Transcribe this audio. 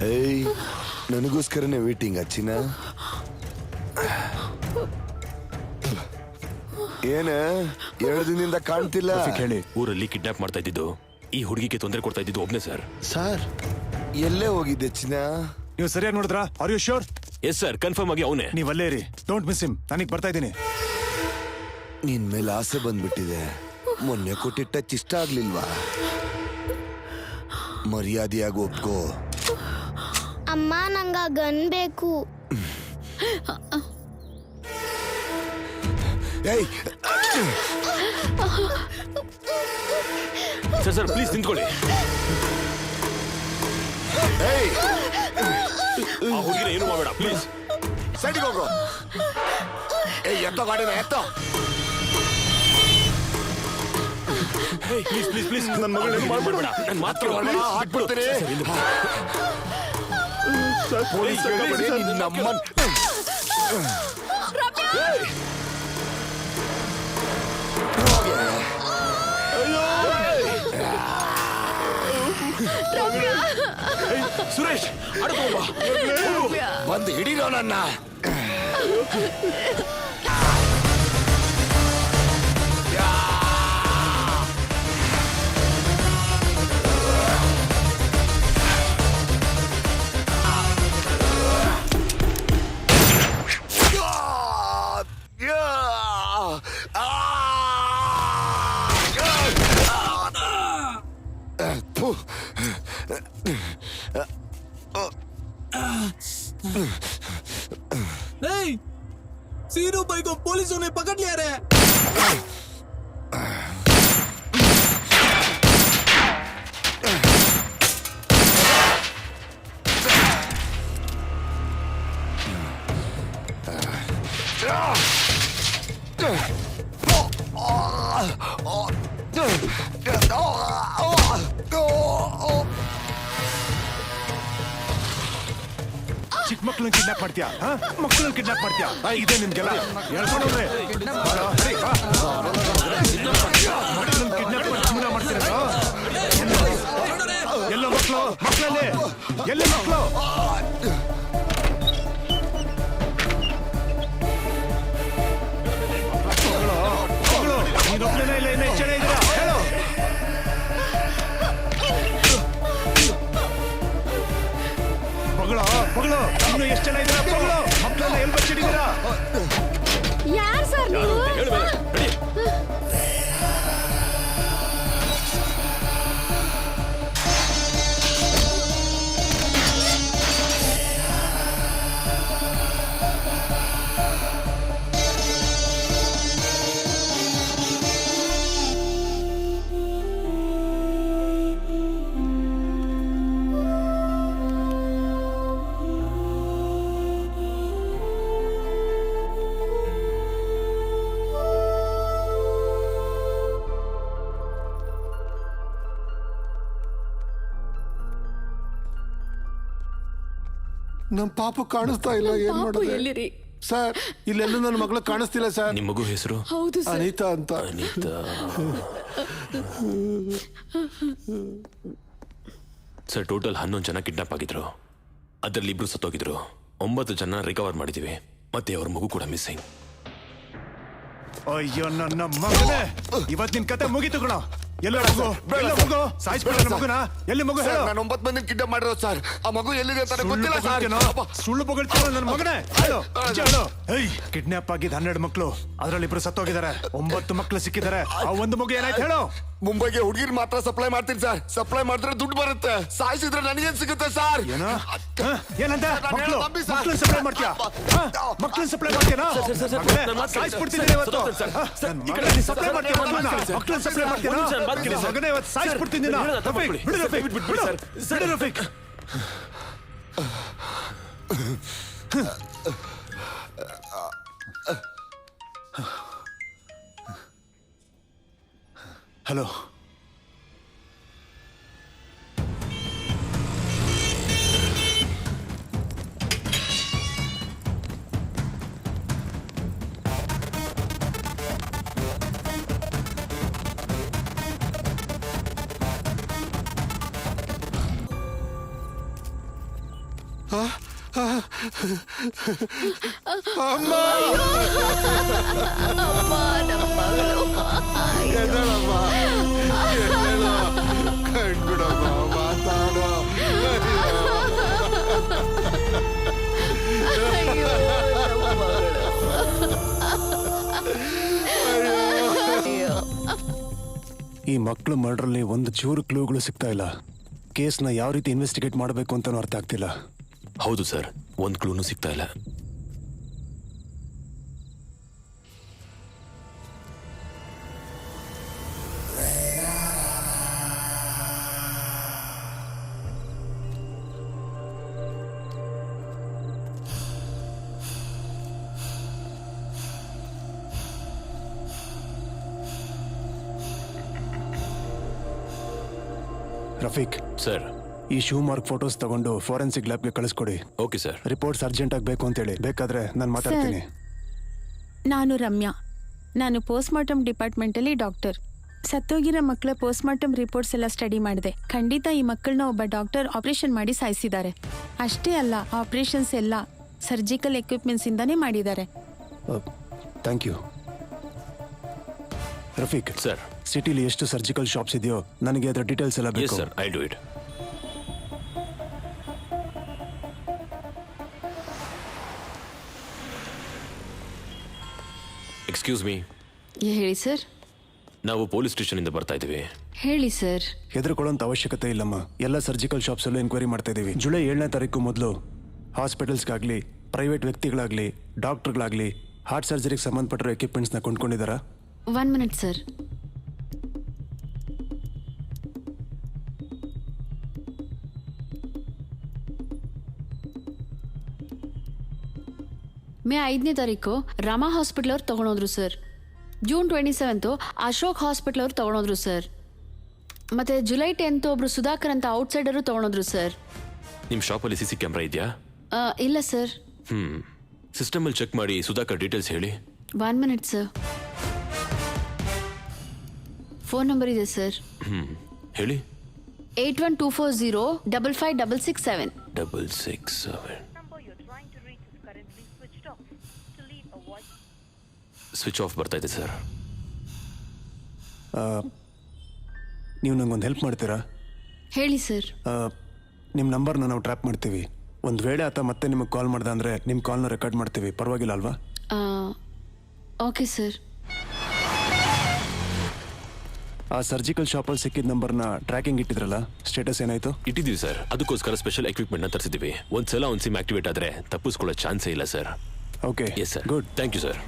ಏಯ್ ನನಗೋಸ್ಕರನೇ ವೇಟಿಂಗ್ ಅಚ್ಚಿನ. ಏನ 2 ದಿನದಿಂದ ಕಾಣ್ತಿಲ್ಲ. ಹೇಳಿ. ಊರಲ್ಲಿ ಕಿಡ್ನಾಪ್ ಮಾಡ್ತಾ ಇದ್ದಿದ್ದು, ಈ ಹುಡುಗಿಗೆ ತೊಂದರೆ ಕೊಡ್ತಾ ಇದ್ದಿದ್ದು ಒಬ್ನೇ ಸರ್. ಸರ್ ಎಲ್ಲೇ ಹೋಗಿದ್ದೆ ಚಿನ್ನ? ನೀವು ಸರಿಯಾಗಿ ನೋಡಿದ್ರಾ? Are you sure? Yes sir, confirm ಆಗಿ ಅವನೇ. ನೀವ್ ಅಲ್ಲೇ ಇರಿ, ಡೋಂಟ್ ಮಿಸ್ ಹಿಮ್. ನಾನೀಗ ಬರ್ತಾ ಇದ್ದೀನಿ. ನಿನ್ ಮೇಲೆ ಆಸೆ ಬಂದ್ಬಿಟ್ಟಿದೆ. ಮೊನ್ನೆ ಕೊಟ್ಟಿದ್ದ ಟಚ್ ಇಷ್ಟ ಆಗ್ಲಿಲ್ವಾ? ಮರ್ಯಾದೆಯಾಗಿ ಒಪ್ಕೋ. ಅಮ್ಮ ನಂಗ ಗನ್ ಬೇಕು. ಏಯ್ ಸರ್ ಸರ್ ಪ್ಲೀಸ್ ನಿಂತ್ಕೊಳ್ಳಿ. ಏಯ್ ಆ ಹುಡುಗಿನ ಏನು ಮಾಡಬೇಡ ಪ್ಲೀಸ್. ಸೈಡಿಗೆ ಹೋಗು. ಏಯ್ ಎತ್ತೋ ಗಾಡಿನ ಎತ್ತೋ. ಪ್ಲೀಸ್ ಪ್ಲೀಸ್ ಪ್ಲೀಸ್ ನನ್ನ ಮಗಳನ್ನ ಏನು ಮಾಡಬೇಡ. ನನ್ನ ಮಾತು ಹಾಕ್ಬಿಡ್ತೀನಿ. ಪೊಲೀಸ್ ನಮ್ಮನ್ ಸುರೇಶ್ ಬಂದು ಹಿಡಿರೋ ನನ್ನ. नहीं, सीनू भाई को पुलिसों ने पकड़ लिया रे। ಚಿಕ್ಕ ಮಕ್ಕಳನ್ನ ಕಿಡ್ನಾಪ್ ಮಾಡ್ತೀಯಾ? ಮಕ್ಕಳನ್ನ ಕಿಡ್ನಾಪ್ ಮಾಡ್ತೀಯಾ? ಇದೆ ನಿಮ್ಗೆಲ್ಲ ಹೇಳ್ಕೊಂಡವ್ರೆ. ಮಕ್ಕಳನ್ನ ಕಿಡ್ನಾಪ್ ಮಾಡಿ ಜೀವನ ಮಾಡ್ತೀರ. ಎಲ್ಲ ಮಕ್ಕಳು, ಮಕ್ಕಳಲ್ಲಿ ಎಲ್ಲ ಮಕ್ಕಳು. ನೀನೊಬ್ಬನೇ ಇಲ್ಲ, ಇನ್ನೂ ಎಷ್ಟು ಜನ ಇದ್ದೀರಾ ಹೇಳು? ಮಗಳು ಇನ್ನು ಎಷ್ಟು ಜನ ಇದ್ದೀರಾ? ಮಗಳು ಮಕ್ಕಳೆಲ್ಲ ಎಲ್ಲಿ ಬಚ್ಚಿಟ್ಟಿದ್ದೀರಾ? ಯಾರ್ ಸರ್ ನೀವು? ನಮ್ ಪಾಪು ಕಾಣಿಸ್ತಾ ಇಲ್ಲ. ಏನ್ ಮಾಡೋದು ಸರ್? ಇಲ್ಲೆಲ್ಲೂ ನನ್ನ ಮಗಳು ಕಾಣಿಸ್ತಿಲ್ಲ ಸರ್. ನಿಮ್ಮ ಮಗು ಹೆಸರು? ಹೌದು ಸರ್, ಅನಿತಾ ಅಂತ. ಅನಿತಾ. ಸರ್ ಟೋಟಲ್ 11 ಜನ ಕಿಡ್ನಾಪ್ ಆಗಿದ್ರು. ಅದರಲ್ಲಿ 2 ಸತ್ತೋಗಿದ್ರು. 9 ಜನ ರಿಕವರ್ ಮಾಡಿದೀವಿ. ಮತ್ತೆ ಅವ್ರ ಮಗು ಕೂಡ ಮಿಸ್ಸಿಂಗ್. ಅಯ್ಯೋ ನನ್ನ ಮಗನೇ, ಇವತ್ತು ನಿನ್ ಕತೆ ಮುಗೀತು ಕಣ. ಎಲ್ಲ ಮಗು ಸಾಯಿಸ್ಬಿಡ ಮಗುನ. ಎಲ್ಲಿ ಮಗು ಹೇಳು? ನಾನು 9 ಮಂದಿ ಕಿಡ್ನಾಪ್ ಮಾಡಿರೋ ಸರ್. ಆ ಮಗು ಎಲ್ಲಿದೆ ಅಂತ ಗೊತ್ತಿಲ್ಲ ಸರ್. ಸುಳ್ಳು ಬೊಗಳ್ತೀರ ನನ್ನ ಮಗನೇ. ಹೇಳು. ಕಿಡ್ನಾಪ್ ಆಗಿದ್ದ 12 ಮಕ್ಕಳು, ಅದರಲ್ಲಿ 2 ಸತ್ತೋಗಿದ್ದಾರೆ. 9 ಮಕ್ಕಳು ಸಿಕ್ಕಿದ್ದಾರೆ. ಆ ಒಂದು ಮಗು ಏನಾಯ್ತು ಹೇಳು? ಮುಂಬೈಗೆ ಹುಡುಗಿರ್ ಮಾತ್ರ ಸಪ್ಲೈ ಮಾಡ್ತೀನಿ ಸರ್. ಸಪ್ಲೈ ಮಾಡಿದ್ರೆ ದುಡ್ಡು ಬರುತ್ತೆ. ಸಾಯಿಸಿದ್ರೆ ನನಗೇನ್ ಸಿಗುತ್ತೆ ಸರ್? ಏನಂತ? ಮಕ್ಕಳು ಸಪ್ಲೈ ಮಾಡ್ತೀಯಾ? ಮಕ್ಕಳು ಸಪ್ಲೈ ಮಾಡ್ತೀಯಾ? ಸಾಯಿಸ್ಬಿಡ್ತೀನಿ ಇವತ್ತು. ಸಪ್ಲೈ ಮಾಡ್ತೀಯ ಮಕ್ಕಳು ಸಪ್ಲೈ ಮಾಡ್ತೀಯಾ? ಮಗನೇ ಇವತ್ತು ಸಾಯಿಸ್ಬಿಡ್ತೀನಿ. ರಫೀಕ್ ಹಲೋ. ಅಮ್ಮ ಎದ್ದೇಳಮ್ಮ, ಎದ್ದೇಳು. ಕಣ್ಬಿಡಮ್ಮ, ಮಾತಾಡೋ. ಈ ಮಕ್ಕಳು ಮರ್ಡ್ರಲ್ಲಿ ಒಂದು ಚೂರು ಕ್ಲೂಗಳು ಸಿಗ್ತಾ ಇಲ್ಲ. ಕೇಸ್ನ ಯಾವ ರೀತಿ ಇನ್ವೆಸ್ಟಿಗೇಟ್ ಮಾಡಬೇಕು ಅಂತಾನೂ ಅರ್ಥ ಆಗ್ತಿಲ್ಲ. ಹೌದು ಸರ್, ಒಂದು ಕ್ಲೂನು ಸಿಗ್ತಾ ಇಲ್ಲ. ರಫೀಕ್, ಸರ್. ಈ ಶೂ ಮಾರ್ಕ್ ಫೋಟೋಸ್ ತಗೊಂಡು ಫೋರೆನ್ಸಿಕ್ ಲ್ಯಾಬ್ಗೆ ಕಳಿಸ್ಕೊಡಿ. Okay sir. ರಿಪೋರ್ಟ್ಸ್ ಅರ್ಜೆಂಟ್ ಆಗಬೇಕು ಅಂತೇಳಿ. ಬೇಕಾದ್ರೆ ನಾನು ಮಾತಾಡ್ತೀನಿ. ನಾನು ರಮ್ಯಾ. ನಾನು ಪೋಸ್ಟ್ಮಾರ್ಟಮ್ ಡಿಪಾರ್ಟ್ಮೆಂಟಲ್ಲಿ ಡಾಕ್ಟರ್. ಸತ್ತೋಗಿರೋ ಮಕ್ಕಳ ಪೋಸ್ಟ್ಮಾರ್ಟಮ್ ರಿಪೋರ್ಟ್ಸ್ ಎಲ್ಲ ಸ್ಟಡಿ ಮಾಡಿದೆ. ಖಂಡಿತ ಈ ಮಕ್ಕಳನ್ನ ಒಬ್ಬ ಡಾಕ್ಟರ್ ಆಪರೇಷನ್ ಮಾಡಿ ಸಾಯಿಸಿದ್ದಾರೆ. ಅಷ್ಟೇ ಅಲ್ಲ, ಆಪರೇಷನ್ಸ್ ಎಲ್ಲ ಸರ್ಜಿಕಲ್ ಎಕ್ವಿಪ್ಮೆಂಟ್ಸಿಂದಾನೇ ಮಾಡಿದ್ದಾರೆ. Thank you. ರಫೀಕ್ ಸರ್. ಸಿಟಿಲಿ ಎಷ್ಟು ಸರ್ಜಿಕಲ್ ಶಾಪ್ಸ್ ಇದೆಯೋ ನನಗೆ ಅದರ ಡೀಟೇಲ್ಸ್ ಎಲ್ಲ ಎಸ್ ಬೇಕು. Sir, I do it. Excuse me. ಹೇಳಿ ಸರ್. ನಾವು ಪೊಲೀಸ್ ಸ್ಟೇಷನಿಂದ ಬರ್ತಾ ಇದ್ದೀವಿ. ಹೇಳಿ ಸರ್. ಹೆದರ್ಕೊಳ್ಳೋಂಥ ಅವಶ್ಯಕತೆ ಇಲ್ಲಮ್ಮ. ಎಲ್ಲ ಸರ್ಜಿಕಲ್ ಶಾಪ್ಸಲ್ಲೂ ಎನ್ಕ್ವೈರಿ ಮಾಡ್ತಾ ಇದ್ದೀವಿ. ಜುಲೈ 7ನೇ ತಾರೀಕು ಮೊದಲು ಹಾಸ್ಪಿಟಲ್ಸ್ಗಾಗಲಿ, ಪ್ರೈವೇಟ್ ವ್ಯಕ್ತಿಗಳಾಗಲಿ, ಡಾಕ್ಟರ್ಗಳಾಗಲಿ ಹಾರ್ಟ್ ಸರ್ಜರಿಗೆ ಸಂಬಂಧಪಟ್ಟಿರೋ ಎಕ್ವಿಪ್ಮೆಂಟ್ಸ್ನ ಕೊಂಡ್ಕೊಂಡಿದ್ದಾರಾ? 1 ಮಿನಿಟ್ ಸರ್. ಮೇ 5ನೇ ತಾರೀಕು ರಮಾ ಹಾಸ್ಪಿಟಲ್ ಅವ್ರು ತಗೊಂಡೋದ್ರು ಸರ್. ಜೂನ್ 27 ಅಶೋಕ್ ಹಾಸ್ಪಿಟಲ್ ಅವ್ರು ತಗೊಂಡೋದ್ರು ಸರ್. ಮತ್ತೆ ಜುಲೈ 10 ಒಬ್ರು ಸುಧಾಕರ್ ಅಂತ ಔಟ್ಸೈಡರು ತಗೊಂಡೋದ್ರು ಸರ್. ನಿಮ್ಮ ಶಾಪಲ್ಲಿ CC ಕ್ಯಾಮ್ರಾ ಇದೆಯಾ? ಇಲ್ಲ ಸರ್. ಸಿಸ್ಟಮಲ್ಲಿ ಚೆಕ್ ಮಾಡಿ ಸುಧಾಕರ್ ಡೀಟೇಲ್ಸ್ ಹೇಳಿ. 1 ಮಿನಿಟ್ ಸರ್. ಫೋನ್ ನಂಬರ್ ಇದೆ ಸರ್. ಹೇಳಿ. 8124055667. 667. ಸ್ವಿಚ್ ಆಫ್ ಬರ್ತಾ ಇದೆ ಸರ್. ನೀವು ನಂಗೊಂದು ಹೆಲ್ಪ್ ಮಾಡ್ತೀರಾ? ಹೇಳಿ ಸರ್. ನಿಮ್ಮ ನಂಬರ್ನ ನಾವು ಟ್ರ್ಯಾಪ್ ಮಾಡ್ತೀವಿ. ಒಂದು ವೇಳೆ ಆತ ಮತ್ತೆ ನಿಮಗೆ ಕಾಲ್ ಮಾಡ್ದೆ ಅಂದರೆ ನಿಮ್ಮ ಕಾಲ್ನ ರೆಕಾರ್ಡ್ ಮಾಡ್ತೀವಿ. ಪರವಾಗಿಲ್ಲ ಅಲ್ವಾ? Okay sir. ಆ ಸರ್ಜಿಕಲ್ ಶಾಪಲ್ಲಿ ಸಿಕ್ಕಿದ ನಂಬರ್ನ ಟ್ರ್ಯಾಕಿಂಗ್ ಇಟ್ಟಿದ್ರಲ್ಲ, ಸ್ಟೇಟಸ್ ಏನಾಯ್ತು? ಇಟ್ಟಿದ್ದೀವಿ ಸರ್. ಅದಕ್ಕೋಸ್ಕರ ಸ್ಪೆಷಲ್ ಎಕ್ವಿಪ್ಮೆಂಟ್ನ ತರಿಸಿದ್ದೀವಿ. ಒಂದ್ಸಲ ಒಂದು ಸಿಮ್ ಆಕ್ಟಿವೇಟ್ ಆದರೆ ತಪ್ಪಿಸ್ಕೊಳ್ಳೋ ಚಾನ್ಸೇ ಇಲ್ಲ sir. Okay, yes sir. Good. Thank you sir.